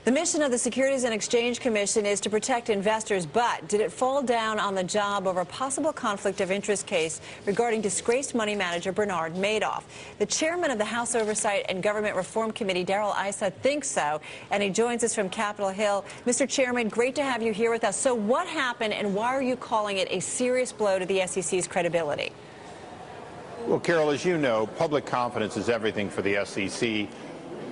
The mission of the Securities and Exchange Commission is to protect investors, but did it fall down on the job over a possible conflict of interest case regarding disgraced money manager Bernard Madoff? The chairman of the House Oversight and Government Reform Committee, Darrell Issa, thinks so, and he joins us from Capitol Hill. Mr. Chairman, great to have you here with us. So what happened, and why are you calling it a serious blow to the SEC's credibility? Well, Carol, as you know, public confidence is everything for the SEC.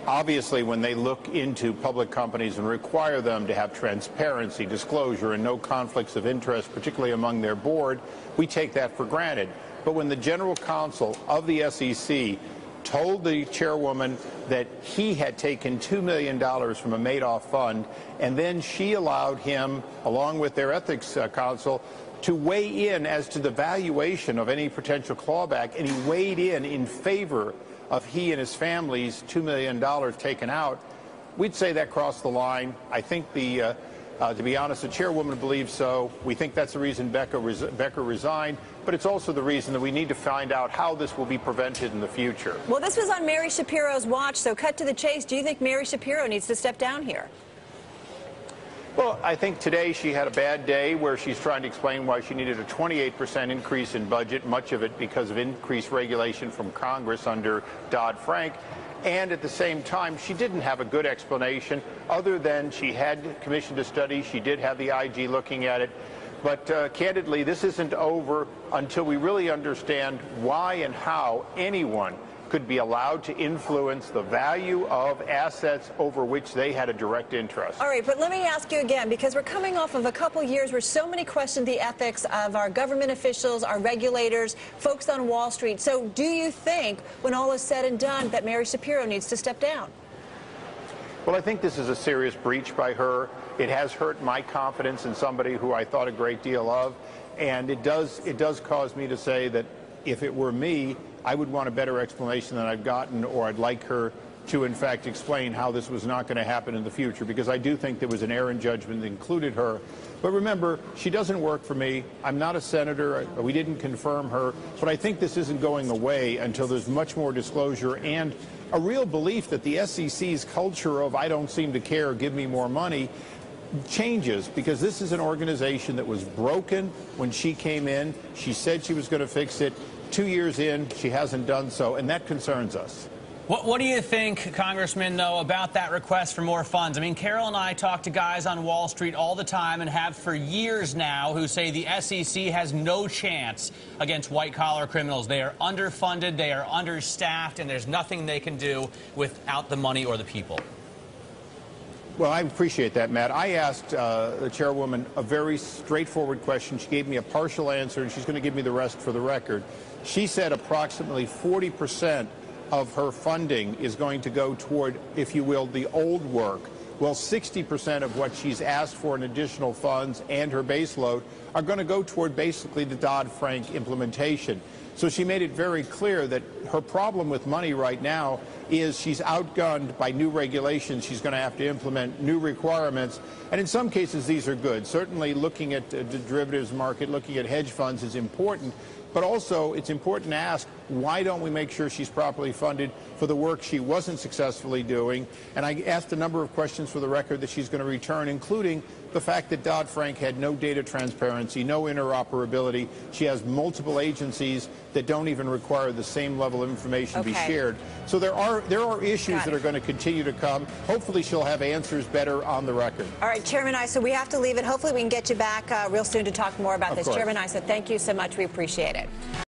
Obviously, when they look into public companies and require them to have transparency, disclosure, and no conflicts of interest, particularly among their board, we take that for granted. But when the general counsel of the SEC told the chairwoman that he had taken $2 million from a Madoff fund, and then she allowed him, along with their ethics counsel, to weigh in as to the valuation of any potential clawback, and he weighed in favor of he and his family's $2 million taken out, we'd say that crossed the line. I think to be honest, the chairwoman believes so. We think that's the reason Becker resigned, but it's also the reason that we need to find out how this will be prevented in the future. Well, this was on Mary Schapiro's watch, so cut to the chase. Do you think Mary Schapiro needs to step down here? Well, I think today she had a bad day where she's trying to explain why she needed a 28% increase in budget, much of it because of increased regulation from Congress under Dodd-Frank. And at the same time, she didn't have a good explanation other than she had commissioned a study. She did have the IG looking at it. But candidly, this isn't over until we really understand why and how anyone could be allowed to influence the value of assets over which they had a direct interest. All right, but let me ask you again, because we're coming off of a couple years where so many questioned the ethics of our government officials, our regulators, folks on Wall Street. So do you think, when all is said and done, that Mary Schapiro needs to step down? Well, I think this is a serious breach by her. It has hurt my confidence in somebody who I thought a great deal of, and it does cause me to say that if it were me, I would want a better explanation than I've gotten, or I'd like her to, in fact, explain how this was not going to happen in the future, because I do think there was an error in judgment that included her. But remember, she doesn't work for me. I'm not a senator. We didn't confirm her. But I think this isn't going away until there's much more disclosure and a real belief that the SEC's culture of I don't seem to care, give me more money, changes, because this is an organization that was broken when she came in. She said she was going to fix it. 2 years in, she hasn't done so, and that concerns us. What do you think, Congressman, though, about that request for more funds? I mean, Carol and I talk to guys on Wall Street all the time and have for years now who say the SEC has no chance against white-collar criminals. They are underfunded, they are understaffed, and there's nothing they can do without the money or the people. Well, I appreciate that, Matt. I asked the chairwoman a very straightforward question. She gave me a partial answer, and she's going to give me the rest for the record. She said approximately 40% of her funding is going to go toward, if you will, the old work. Well, 60% of what she's asked for in additional funds and her base load are going to go toward basically the Dodd-Frank implementation. So she made it very clear that her problem with money right now is she's outgunned by new regulations. She's going to have to implement new requirements. And in some cases, these are good. Certainly looking at the derivatives market, looking at hedge funds is important. But also, it's important to ask, why don't we make sure she's properly funded for the work she wasn't successfully doing? And I asked a number of questions for the record that she's going to return, including the fact that Dodd-Frank had no data transparency, no interoperability. She has multiple agencies that don't even require the same level of information to be shared. So there are issues that are going to continue to come. Hopefully she'll have answers better on the record. All right, Chairman Issa, we have to leave it. Hopefully we can get you back real soon to talk more about this. Chairman Issa, thank you so much. We appreciate it.